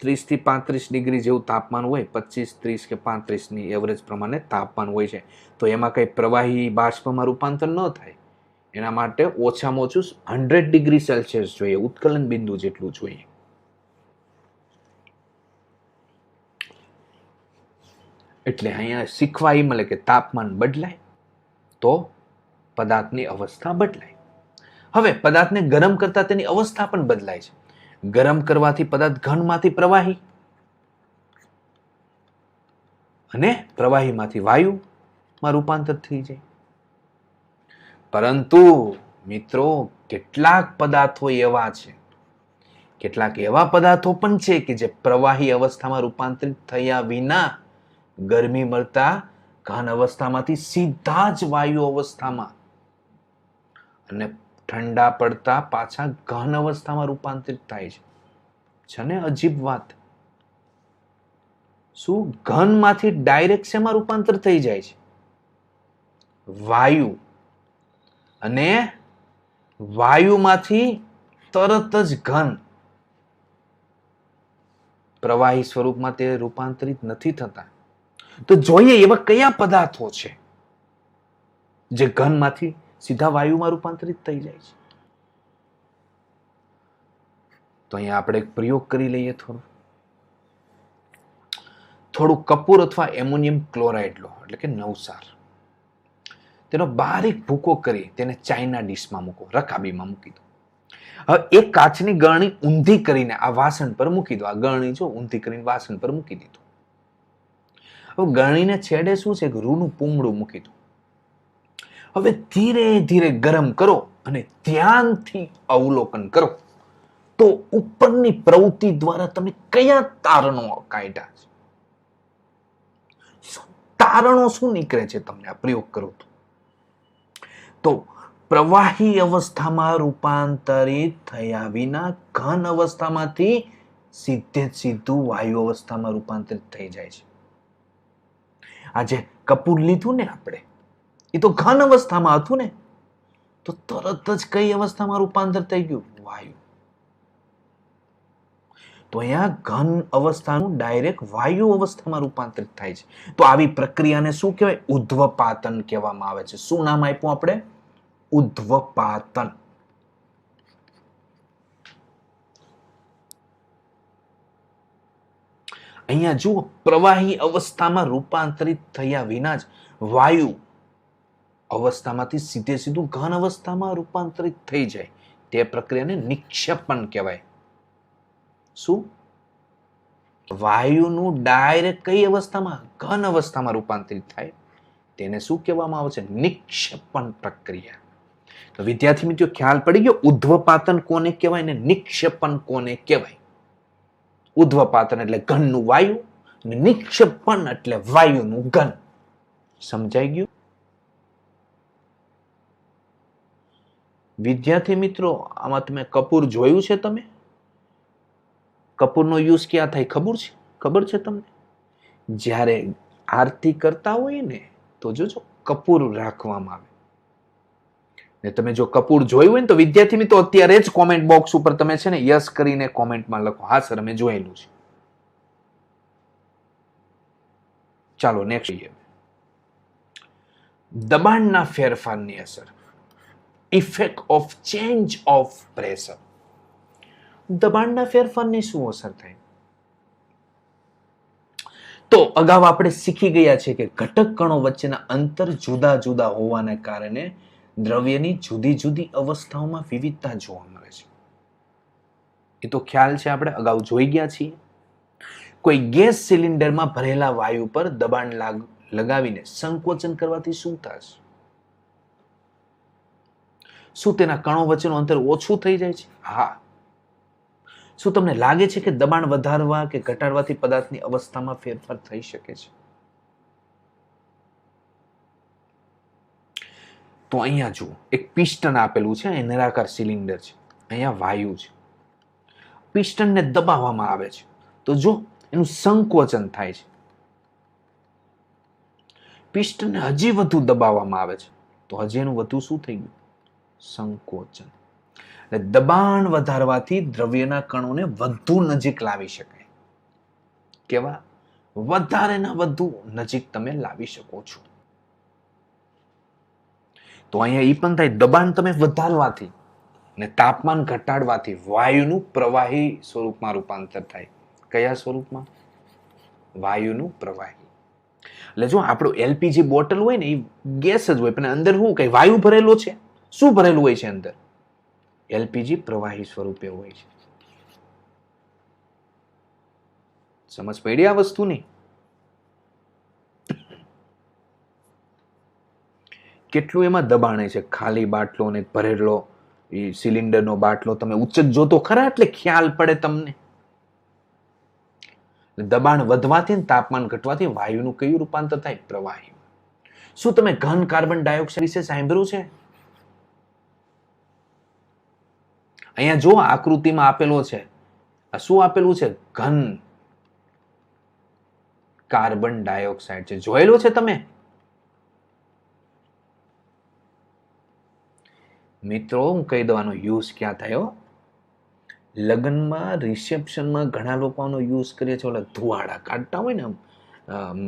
30 થી 35 ડિગ્રી જેવું તાપમાન હોય, 25, 30 કે 35 ની એવરેજ પ્રમાણે તાપમાન હોય છે. તો એમાં કઈ પ્રવાહી બાષ્પમાં રૂપાંતર ન થાય. એના માટે ઓછામાં ઓછું 100 ડિગ્રી સેલ્સિયસ જોઈએ, ઉત્કલન બિંદુ જેટલું જોઈએ. એટલે અહીંયા શીખવા એ મળે કે તાપમાન બદલાય તો પદાર્થની અવસ્થા બદલાય. હવે પદાર્થને ગરમ કરતા તેની અવસ્થા પણ બદલાય છે. ગરમ કરવાથી પદાર્થ ઘનમાંથી પ્રવાહી અને પ્રવાહીમાંથી વાયુમાં રૂપાંતર થઈ જાય. પરંતુ મિત્રો કેટલાક પદાર્થો એવા છે, કેટલાક એવા પદાર્થો પણ છે કે જે પ્રવાહી અવસ્થામાં રૂપાંતરિત થયા વિના ગરમી મળતા ઘન અવસ્થામાંથી સીધા જ વાયુ અવસ્થામાં અને ઠંડા પડતા પાછા ઘન અવસ્થામાં રૂપાંતરિત થાય છે. છે ને અજીબ વાત? શું ઘનમાંથી ડાયરેક્ટ શેમાં રૂપાંતર થઈ જાય છે? વાયુ. અને વાયુમાંથી તરત જ ઘન. પ્રવાહી સ્વરૂપમાં તે રૂપાંતરિત નથી થતા. તો જોઈએ એવા કયા પદાર્થો છે જે ઘનમાંથી સીધા વાયુમાં રૂપાંતરિત થઈ જાય છે? તો અહીંયા આપણે એક પ્રયોગ કરી લઈએ. થોડું કપૂર અથવા એમોનિયમ ક્લોરાઇડ લો, એટલે કે નવસાર. તેનો બારીક ભૂકો કરી તેને ચાઇના ડીશમાં મૂકો, રકાબીમાં મૂકી દો. હવે એક કાચની ગળણી ઊંધી કરીને આ વાસણ પર મૂકી દો. આ ગળણી જો ઊંધી કરીને વાસણ પર મૂકી દીધું. હવે ગળણીને છેડે શું છે કે રૂનું પૂમડું મૂકી દો. હવે ધીરે ધીરે ગરમ કરો અને ધ્યાનથી અવલોકન કરો તો ઉપરની પ્રવૃત્તિ દ્વારા તમે કયા તારણો કાઢ્યા છે? તારણો શું નીકળે છે તમને આ પ્રયોગ કરો તો પ્રવાહી અવસ્થામાં રૂપાંતરિત થયા વિના ઘન અવસ્થામાંથી સીધે સીધું વાયુ અવસ્થામાં રૂપાંતરિત થઈ જાય છે. આજે કપૂર લીધું ને આપણે, એ તો ઘન અવસ્થામાં હતું ને, તો તરત જ કઈ અવસ્થામાં રૂપાંતર થઈ ગયું? વાયુ. તો અહીંયા ઘન અવસ્થાનું ડાયરેક્ટ વાયુ અવસ્થામાં રૂપાંતરિત થાય છે. તો આવી પ્રક્રિયાને શું કહેવાય? ઉદ્ધ્વપાતન કહેવામાં આવે છે. શું નામ આપ્યું આપણે? ઉદ્ધ્વપાતન. અહીંયા જુઓ, પ્રવાહી અવસ્થામાં રૂપાંતરિત થયા વિના જ વાયુ અવસ્થામાંથી સીધે સીધું ઘન અવસ્થામાં રૂપાંતરિત થઈ જાય, તે પ્રક્રિયાને નિક્ષેપણ કહેવાય. શું? વાયુનું ડાયરેક્ટ કઈ અવસ્થામાં? ઘન અવસ્થામાં રૂપાંતરિત થાય, તેને શું કહેવામાં આવે છે? નિક્ષેપણ પ્રક્રિયા. તો વિદ્યાર્થી મિત્રો ખ્યાલ પડી ગયો ઉદ્ધ્વપાતન કોને કહેવાય ને નિક્ષેપણ કોને કહેવાય? ઉદ્ધ્વપાતન એટલે ઘનનું વાયુ, અને નિક્ષેપણ એટલે વાયુનું ઘન. સમજાઈ ગયું? વિદ્યાર્થી મિત્રો, આમાં તમે કપૂર જોયું છે? તમે કપૂરનો યુઝ ક્યાં થાય ખબર છે તમને? જ્યારે આરતી કરતા હોય ને તો જોજો કપૂર રાખવામાં આવે. ને તમે જો કપૂર જોયું હોય ને તો વિદ્યાર્થી મિત્રો અત્યારે જ કોમેન્ટ બોક્સ ઉપર તમે છે ને યસ કરીને કોમેન્ટમાં લખો, હા સર અમે જોયેલું છે. ચાલો નેક્સ્ટ જોઈએ. દબાણના ફેરફારની અસર, effect of change of pressure. દબાણના ફેરફારની શું અસર થાય? તો અગાઉ આપણે શીખી ગયા છે કે ઘટક કણો વચ્ચેના અંતર જુદા જુદા હોવાને કારણે દ્રવ્યની જુદી જુદી અવસ્થાઓમાં વિવિધતા જોવા મળે છે. એ તો ખ્યાલ છે, આપણે અગાઉ જોઈ ગયા છીએ. કોઈ ગેસ સિલિન્ડરમાં ભરેલા વાયુ પર દબાણ લગાવીને સંકોચન કરવાથી શું થશે? શું તેના કણો વચ્ચેનું અંતર ઓછું થઈ જાય છે? હા. શું તમને લાગે છે કે દબાણ વધારવા કે ઘટાડવાથી પદાર્થની અવસ્થામાં ફેરફાર થઈ શકે છે? તો અહીંયા જુઓ, એક પિસ્ટન આપેલું છે, અહીં નળાકાર સિલિન્ડર છે, અહીંયા વાયુ છે. પિસ્ટનને દબાવવામાં આવે છે તો જો એનું સંકોચન થાય છે. પિસ્ટનને હજી વધુ દબાવવામાં આવે છે તો હજી એનું વધુ શું થઈ ગયું? સંકોચન. એટલે દબાણ વધારવાથી દ્રવ્યના કણોને વધુ નજીક લાવી શકાય. કેવા? વધારે ને વધુ નજીક તમે લાવી શકો છો. તો અહીંયા એ પણ થાય, દબાણ તમે વધારવાથી ને તાપમાન ઘટાડવાથી વાયુનું પ્રવાહી સ્વરૂપમાં રૂપાંતર થાય. કયા સ્વરૂપમાં? વાયુનું પ્રવાહી. એટલે જો આપણું એલપીજી બોટલ હોય ને એ ગેસ જ હોય, પણ અંદર શું કઈ વાયુ ભરેલો છે? શું ભરેલું હોય છે અંદર? એલપીજી પ્રવાહી સ્વરૂપે હોય છે. સમજ પડી આ વસ્તુની? કેટલું એમાં દબાણ છે. ખાલી બાટલો ને ભરેલો એ સિલિન્ડરનો બાટલો તમે ઉચ્ચક જોતો ખરા એટલે ખ્યાલ પડે તમને. દબાણ વધવાથી તાપમાન ઘટવાથી વાયુનું કયું રૂપાંતર થાય? પ્રવાહી. શું તમે ઘન કાર્બન ડાયોક્સાઇડ વિશે સાંભળ્યું છે? અહીંયા જો આકૃતિમાં આપેલો છે, આ શું આપેલું છે? ઘન કાર્બન ડાયોક્સાઇડ છે. જોયેલો છે તમે? મિત્રો હું કહી દવાનો યુઝ ક્યાં થયો? લગ્નમાં રિસેપ્શનમાં ઘણા લોકો આનો યુઝ કરે છે. ઓલા ધુવાડા કાઢતા હોય ને, આમ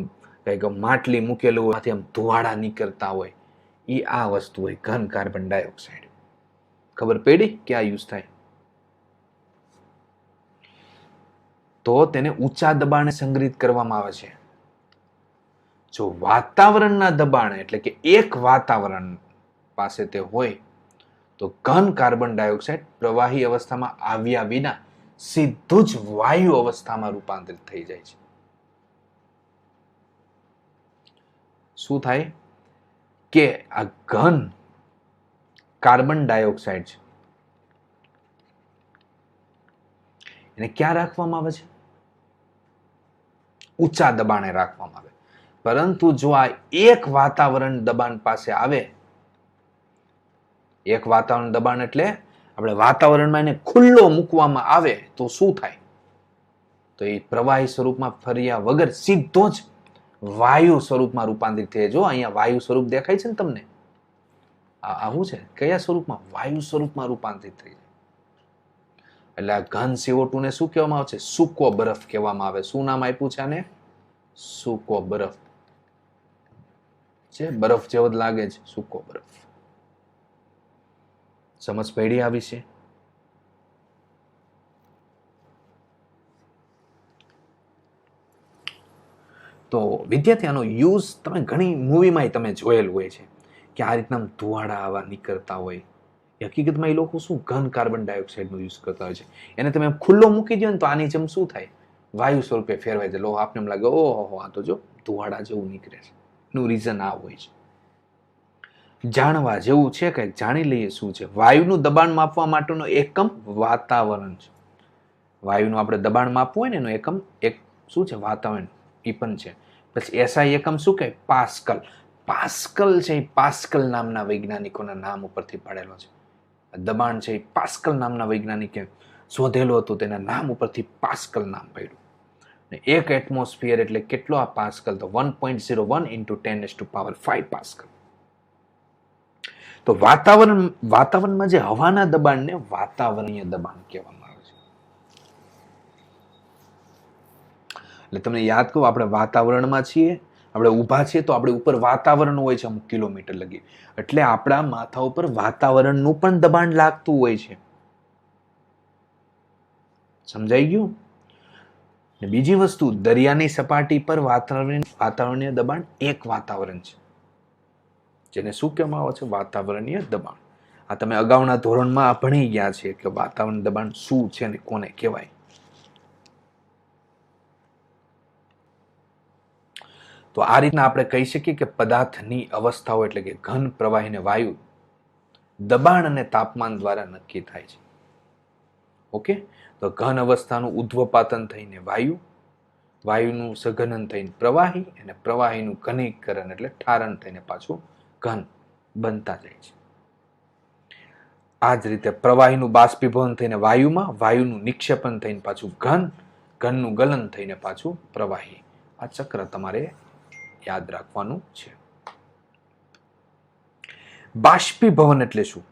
કઈક માટલી મૂકેલું હોય, આમ ધુવાડા નીકળતા હોય, એ આ વસ્તુ હોય, ઘન કાર્બન ડાયોક્સાઇડ. ખબર પડી ક્યાં યુઝ થાય? તો તેને ઊંચા દબાણે સંગ્રહિત કરવામાં આવે છે. જો વાતાવરણના દબાણે, એટલે કે એક વાતાવરણ પાસે તે હોય તો ઘન કાર્બન ડાયોક્સાઇડ પ્રવાહી અવસ્થામાં આવ્યા વિના સીધું જ વાયુ અવસ્થામાં રૂપાંતરિત થઈ જાય છે. શું થાય કે આ ઘન કાર્બન ડાયોક્સાઇડ છે એને ક્યાં રાખવામાં આવે છે? ઊંચા દબાણે રાખવામાં આવે. પરંતુ જો આ એક વાતાવરણ દબાણ પાસે આવે, એક વાતાવરણ દબાણ એટલે આપણે વાતાવરણમાં એને ખુલ્લો મૂકવામાં આવે તો શું થાય? તો એ પ્રવાહી સ્વરૂપમાં ફર્યા વગર સીધો જ વાયુ સ્વરૂપમાં રૂપાંતરિત થાય. જો અહીંયા વાયુ સ્વરૂપ દેખાય છે ને તમને, આવું છે. કયા સ્વરૂપમાં? વાયુ સ્વરૂપમાં રૂપાંતરિત થઈ જાય. એટલે આ ઘન CO2 ને શું કહેવામાં આવે છે? સૂકો બરફ કહેવામાં આવે. શું નામ આપ્યું છે આને? સૂકો બરફ. છે બરફ જેવો જ લાગે છે, સૂકો બરફ. સમજ પડી આવી છે? તો વિદ્યાર્થી આનો યુઝ તમે ઘણી મૂવીમાં તમે જોયેલું હોય છે કે આ રીતના ધુવાડા આવા નીકળતા હોય. હકીકતમાં એ લોકો શું ઘન કાર્બન ડાયોક્સાઇડનો યુઝ કરતા હોય છે. એને તમે ખુલ્લો મૂકી દો ને તો આની જેમ શું થાય? વાયુ સ્વરૂપે ફેરવાય છે. લો આપને એમ લાગે ઓહો આ તો જો ધુવાડા જેવું નીકળે છે. એનું રીઝન આ હોય છે. જાણવા જેવું છે કે જાણી લઈએ શું છે. વાયુનું દબાણ માપવા માટેનો એકમ વાતાવરણ છે. વાયુનું આપણે દબાણ માપવું હોય ને એનો એકમ એક શું છે? વાતાવરણ. એ પણ છે. પછી એસઆઈ એકમ શું કહે? પાસ્કલ. પાસ્કલ છે એ પાસ્કલ નામના વૈજ્ઞાનિકોના નામ ઉપરથી પાડેલો છે. દબાણ છે એ પાસ્કલ નામના વૈજ્ઞાનિકે શોધેલું હતું, તેના નામ ઉપરથી પાસ્કલ નામ પડ્યું. એક એટમોસ્ફિયર એટલે કેટલો આ પાસ્કલ? તો 1.01 × 10⁵ પાસ્કલ. તો વાતાવરણમાં જે હવાના દબાણને વાતાવરણીય દબાણ કહેવામાં આવે છે. એટલે તમને યાદ કહું, આપણે વાતાવરણમાં છીએ, આપણે ઊભા છીએ તો આપણે ઉપર વાતાવરણ હોય છે અમુક કિલોમીટર લગી. એટલે આપણા માથા ઉપર વાતાવરણનું પણ દબાણ લાગતું હોય છે. સમજાઈ ગયું? બીજી વસ્તુ, દરિયાની સપાટી પર વાતાવરણીય દબાણ એક વાતાવરણ છે, જેને શું કહેવામાં આવે છે? વાતાવરણીય દબાણ. આ તમે અગાઉના ધોરણમાં ભણી ગયા છે કે વાતાવરણ દબાણ શું છે અને કોને કહેવાય. તો આ રીતના આપણે કહી શકીએ કે પદાર્થની અવસ્થાઓ એટલે કે ઘન, પ્રવાહી અને વાયુ દબાણ અને તાપમાન દ્વારા નક્કી થાય છે. ઓકે, તો ઘન અવસ્થાનું ઉધ્વપાતન થઈને વાયુ, વાયુનું સઘનન થઈને પ્રવાહી અને પ્રવાહીનું ઘનીકરણ એટલે ઠારણ થઈને પાછું ઘન બનતા જાય છે. આ જ રીતે પ્રવાહીનું બાષ્પીભવન થઈને વાયુમાં, વાયુનું નિક્ષેપણ થઈને પાછું ઘન, ઘનનું ગલન થઈને પાછું પ્રવાહી. આ ચક્ર તમારે યાદ રાખવાનું છે. બાષ્પીભવન એટલે શું?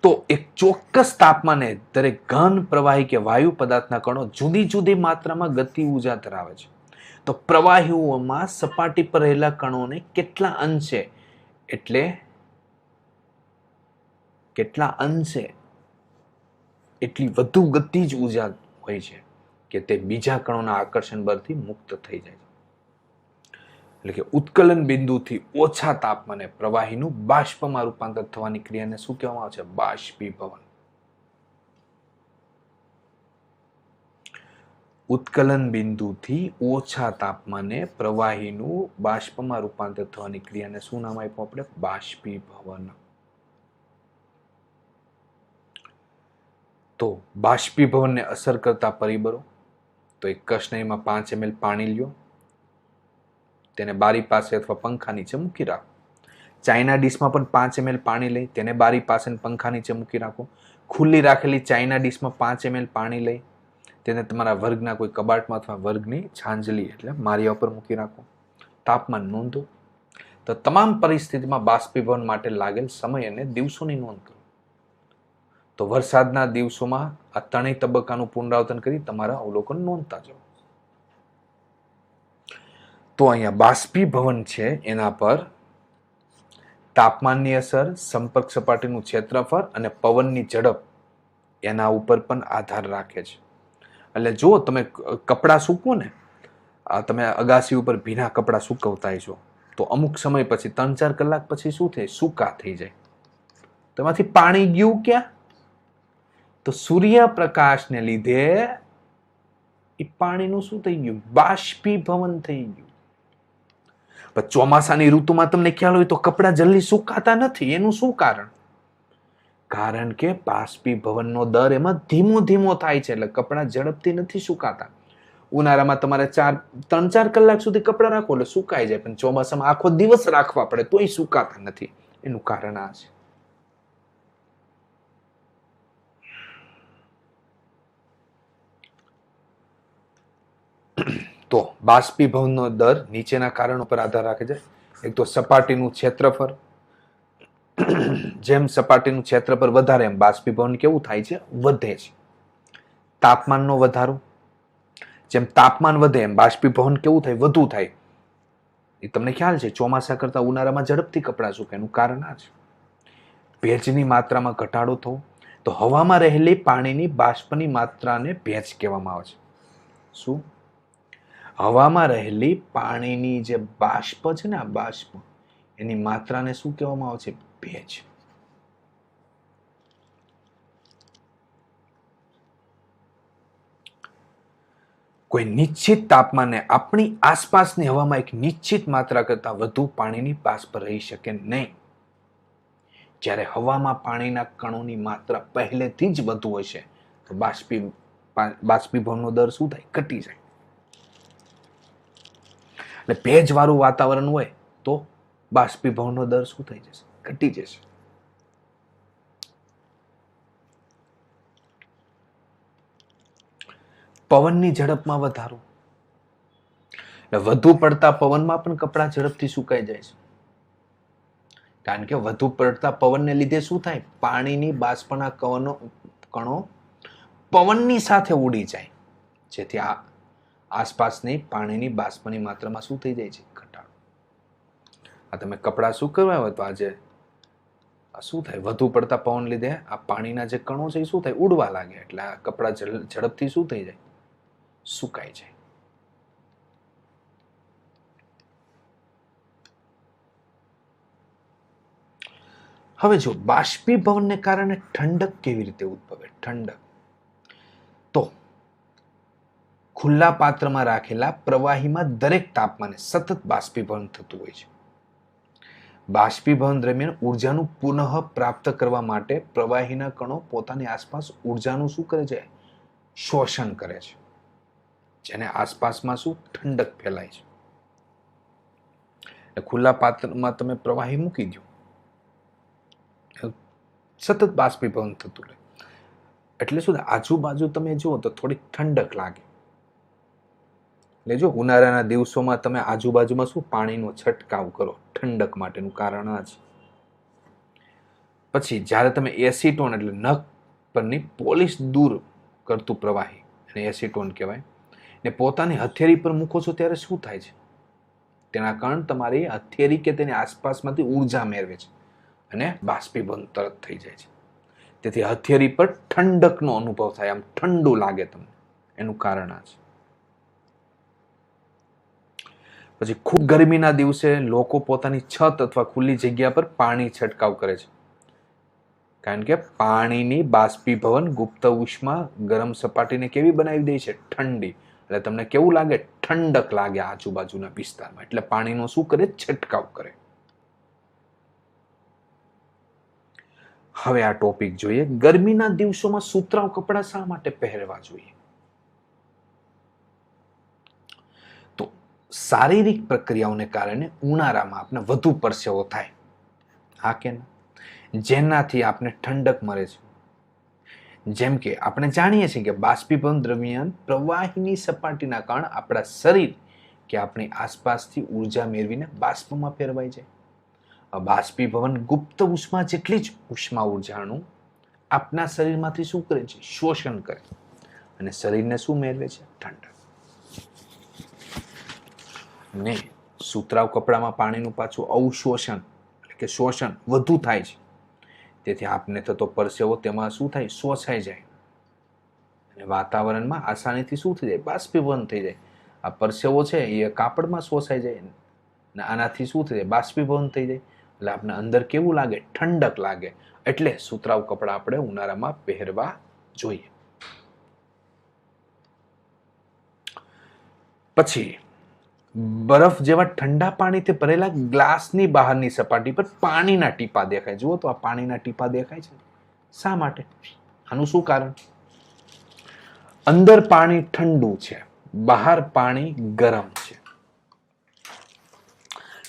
તો એક ચોક્કસ તાપમાને દરેક ઘન, પ્રવાહી કે વાયુ પદાર્થના કણો જુદી જુદી માત્રામાં ગતિ ઉર્જા ધરાવે છે. તો પ્રવાહીઓમાં સપાટી પર રહેલા કણોને કેટલા અંશે એટલી વધુ ગતિજ ઉર્જા હોય છે કે તે બીજા કણોના આકર્ષણ બળથી મુક્ત થઈ જાય છે. એટલે કે ઉત્કલન બિંદુથી ઓછા તાપમાને પ્રવાહીનું બાષ્પમાં રૂપાંતર થવાની ક્રિયાને શું કહેવામાં આવે છે? બાષ્પીભવન. ઉત્કલન બિંદુથી ઓછા તાપમાને પ્રવાહીનું બાષ્પમાં રૂપાંતર થવાની ક્રિયાને શું નામ આપ્યું આપણે? બાષ્પીભવન. તો બાષ્પીભવનને અસર કરતા પરિબળો, તો એક કસનળીમાં 5 ml પાણી લ્યો, તેને બારી પાસે અથવા પંખા નીચે મૂકી રાખો. ચાઇના ડીશમાં પણ 5 ml પાણી લઈ તેને બારી પાસે પંખા નીચે મૂકી રાખો. ખુલ્લી રાખેલી ચાઇના ડીશમાં 5 ml પાણી લઈ તેને તમારા વર્ગના કોઈ કબાટમાં અથવા વર્ગની છાંજલી એટલે મારિયા ઉપર મૂકી રાખો. તાપમાન નોંધો. તો તમામ પરિસ્થિતિમાં બાષ્પીભવન માટે લાગેલ સમય અને દિવસોની નોંધ કરો. તો વરસાદના દિવસોમાં આ ત્રણેય તબક્કાનું પુનરાવર્તન કરી તમારા અવલોકન નોંધતા જાઓ. તો અહીંયા બાષ્પીભવન છે એના પર તાપમાનની અસર, સંપર્ક સપાટીનું ક્ષેત્રફળ અને પવનની ઝડપ એના ઉપર પણ આધાર રાખે છે. એટલે જો તમે કપડાં સૂકવો ને, તમે અગાસી ઉપર ભીના કપડાં સૂકવતા છો તો અમુક સમય પછી 3-4 કલાક પછી શું થાય? સૂકા થઈ જાય. તો એમાંથી પાણી ગયું ક્યાં? તો સૂર્યપ્રકાશને લીધે એ પાણીનું શું થઈ ગયું? બાષ્પીભવન થઈ ગયું. પણ ચોમાસાની ઋતુમાં તમને ખ્યાલ હોય તો કપડાં જલ્દી સુકાતા નથી. એનું શું કારણ? કારણ કે બાષ્પીભવનનો દર એમાં ધીમો ધીમો થાય છે, એટલે કપડાં ઝડપથી નથી સુકાતા. ઉનાળામાં તમારે 3-4 કલાક સુધી કપડાં રાખો એટલે સુકાઈ જાય, પણ ચોમાસામાં આખો દિવસ રાખવા પડે તોય સુકાતા નથી. એનું કારણ આ છે. તો બાષ્પીભવનનો દર નીચેના કારણો પર આધાર રાખે છે. એક તો સપાટીનું ક્ષેત્રફળ. જેમ સપાટીનું ક્ષેત્રફળ વધારે એમ બાષ્પીભવન કેવું થાય છે? વધે છે. તાપમાનનો વધારો. જેમ તાપમાન વધે એમ બાષ્પીભવન કેવું થાય? વધુ થાય. એ તમને ખ્યાલ છે, ચોમાસા કરતા ઉનાળામાં ઝડપથી કપડાં સુકાય. એનું કારણ આ છે. ભેજની માત્રામાં ઘટાડો થવો. તો હવામાં રહેલી પાણીની બાષ્પની માત્રાને ભેજ કહેવામાં આવે છે. શું? હવામાં રહેલી પાણીની જે બાષ્પ છે ને, આ બાષ્પ, એની માત્રાને શું કહેવામાં આવે છે? ભેજ. કોઈ નિશ્ચિત તાપમાને આપણી આસપાસની હવામાં એક નિશ્ચિત માત્રા કરતાં વધુ પાણીની બાષ્પ રહી શકે નહીં. જ્યારે હવામાં પાણીના કણોની માત્રા પહેલેથી જ વધુ હશે તો બાષ્પીભવનનો દર શું થાય? ઘટી જાય. એટલે ભેજવાળું વાતાવરણ હોય તો બાષ્પીભવનનો દર શું થઈ જશે? ઘટી જશે. પવનની ઝડપમાં વધારો. વધુ પડતા પવનમાં પણ કપડાં ઝડપથી સુકાઈ જાય છે. કારણ કે વધુ પડતા પવનને લીધે શું થાય? પાણીની બાષ્પના કણો પવનની સાથે ઉડી જાય, જેથી આસપાસની પાણીની બાષ્પની માત્રામાં શું થઈ જાય છે? ઘટાડો. આ તમે કપડાં સુકવવા હોય તો આજે શું થાય? વધુ પડતા પવન લીધે આ પાણીના જે કણો છે એ શું થાય? ઉડવા લાગે, એટલે આ કપડાં ઝડપથી શું થઈ જાય? સુકાઈ જાય. હવે જો બાષ્પીભવનને કારણે ઠંડક કેવી રીતે ઉદ્ભવે? ઠંડક તો ખુલ્લા પાત્રમાં રાખેલા પ્રવાહીમાં દરેક તાપમાને સતત બાષ્પીભવન થતું હોય છે. બાષ્પીભવન દરમિયાન ઉર્જાનું પુનઃ પ્રાપ્ત કરવા માટે પ્રવાહીના કણો પોતાની આસપાસ ઉર્જાનું શું કરે છે? શોષણ કરે છે, જેને આસપાસમાં શું? ઠંડક ફેલાય છે. ખુલ્લા પાત્રમાં તમે પ્રવાહી મૂકી દો, સતત બાષ્પીભવન થતું રહે, એટલે શું? આજુબાજુ તમે જુઓ તો થોડીક ઠંડક લાગે. એટલે જો ઉનાળાના દિવસોમાં તમે આજુબાજુમાં શું? પાણીનો છંટકાવ કરો ઠંડક માટેનું કારણ આ છે. પછી જ્યારે તમે એસીટોન એટલે નખ પરની પોલિશ દૂર કરતું પ્રવાહી, અને એસીટોન કહેવાય, ને પોતાની હથેળી પર મૂકો છો ત્યારે શું થાય છે? તેના કારણે તમારી હથેળી કે તેની આસપાસમાંથી ઉર્જા મેળવે છે અને બાષ્પીભવન તરત થઈ જાય છે. તેથી હથેળી પર ઠંડકનો અનુભવ થાય, આમ ઠંડુ લાગે તમને. એનું કારણ આ છે. પછી ખૂબ ગરમીના દિવસે લોકો પોતાની છત અથવા ખુલ્લી જગ્યા પર પાણી છંટકાવ કરે છે, કારણ કે પાણીની બાષ્પીભવન ગુપ્ત ઉષ્મા ગરમ સપાટીને કેવી બનાવી દે છે? ઠંડી. એટલે તમને કેવું લાગે? ઠંડક લાગે આજુબાજુના વિસ્તારમાં, એટલે પાણીનો શું કરે? છંટકાવ કરે. હવે આ ટોપિક જોઈએ. ગરમીના દિવસોમાં સુતરાઉ કપડાં શા માટે પહેરવા જોઈએ? તો શારીરિક પ્રક્રિયાઓને કારણે ઉનાળામાં આપણે વધુ પરસેવો થાય, હા કે ના? જેનાથી આપણે ઠંડક મળે છે. જેમ કે આપણે જાણીએ છીએ કે બાષ્પીભવન દરમિયાન પ્રવાહીની સપાટીના કારણે આપણા શરીર કે આપણી આસપાસથી ઉર્જા મેળવીને બાષ્પમાં ફેરવાય છે. બાષ્પીભવન ગુપ્ત ઉષ્મા જેટલી જ ઉષ્મા ઉર્જાનું આપના શરીરમાંથી શું કરે છે? શોષણ કરે, અને શરીરને શું મેળવે છે? ઠંડક. ને સુતરાઉ કપડામાં પાણીનું પાછું અવશોષણ એટલે કે શોષણ વધુ થાય છે, તેથી આપને થતો પરસેવો તેમાં શું થાય? શોષાઈ જાય, અને વાતાવરણમાં આસાનીથી શું થઈ જાય? બાષ્પીભવન થઈ જાય. આ પરસેવો છે એ કાપડમાં શોષાઈ જાય, અને આનાથી શું થઈ જાય? બાષ્પીભવન થઈ જાય. એટલે આપણે અંદર કેવું લાગે? ઠંડક લાગે. એટલે સુતરાઉ કપડાં આપણે ઉનાળામાં પહેરવા જોઈએ. પછી બરફ જેવા ઠંડા પાણીથી ભરેલા ગ્લાસની બહારની સપાટી પર પાણીના ટીપા દેખાય. જુઓ તો આ પાણીના ટીપા દેખાય છે. શા માટે? આનું શું કારણ? અંદર પાણી ઠંડુ છે, બહાર પાણી ગરમ છે.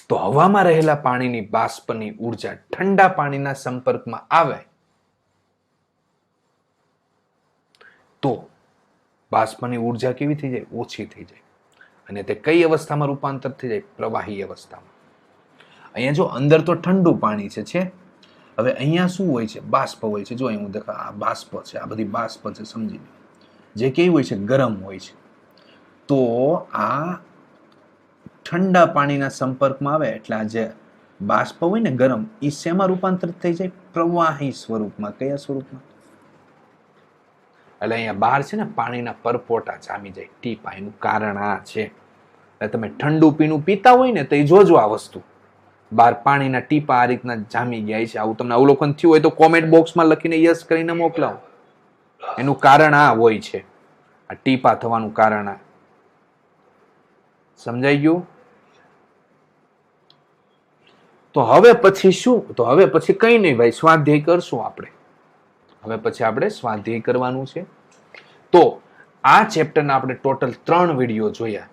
તો હવામાં રહેલા પાણીની બાષ્પની ઉર્જા ઠંડા પાણીના સંપર્કમાં આવે તો બાષ્પની ઉર્જા કેવી થઈ જાય? ઓછી થઈ જાય. અને તે કઈ અવસ્થામાં રૂપાંતર થઈ જાય? પ્રવાહી અવસ્થામાં. અહીંયા જો અંદર તો ઠંડુ પાણી છે. હવે અહીંયા શું હોય છે? બાષ્પ હોય છે. જો અહીં હું દેખા, આ બાષ્પ છે, આ બધી બાષ્પ છે, સમજી લો. જે કેવી હોય છે? ગરમ હોય છે. તો આ ઠંડા પાણીના સંપર્કમાં આવે એટલે આ જે બાષ્પ હોય ને ગરમ, એ શેમાં રૂપાંતરિત થઈ જાય? પ્રવાહી સ્વરૂપમાં. કયા સ્વરૂપમાં? એટલે અહીંયા બહાર છે ને પાણીના પરપોટા જામી જાય, ટીપા. એનું કારણ આ છે. એટલે તમે ઠંડુ પીણું પીતા હોય ને તો એ જોજો આ વસ્તુ, બહાર પાણીના ટીપા આ રીતના જામી ગયા છે. આવું તમને અવલોકન થયું હોય તો કોમેન્ટ બોક્સમાં લખીને યસ કરીને મોકલાવો. એનું કારણ આ હોય છે, આ ટીપા થવાનું કારણ આ. સમજાઈ ગયું? તો હવે પછી શું? તો હવે પછી કઈ નહીં ભાઈ, સ્વાધ્યાય કરશું આપણે. હવે પછી આપણે સ્વાધ્યાય કરવાનું છે. તો આ ચેપ્ટરના આપણે ટોટલ 3 વિડીયો જોયા.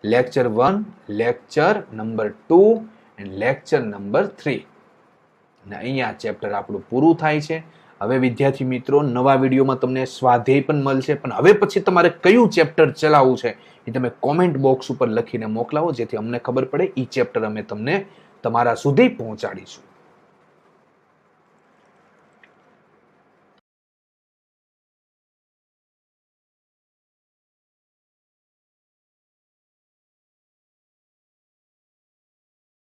લેક્ચર 1, લેક્ચર નંબર 2 અને લેક્ચર નંબર 3. અને અહીંયા ચેપ્ટર આપણું પૂરું થાય છે. હવે વિદ્યાર્થી મિત્રો, નવા વિડીયોમાં તમને સ્વાધ્યાય પણ મળશે, પણ હવે પછી તમારે કયું ચેપ્ટર ચલાવવું છે એ તમે કોમેન્ટ બોક્સ ઉપર લખીને મોકલાવો, જેથી અમને ખબર પડે. એ ચેપ્ટર અમે તમને તમારા સુધી પહોંચાડીશું.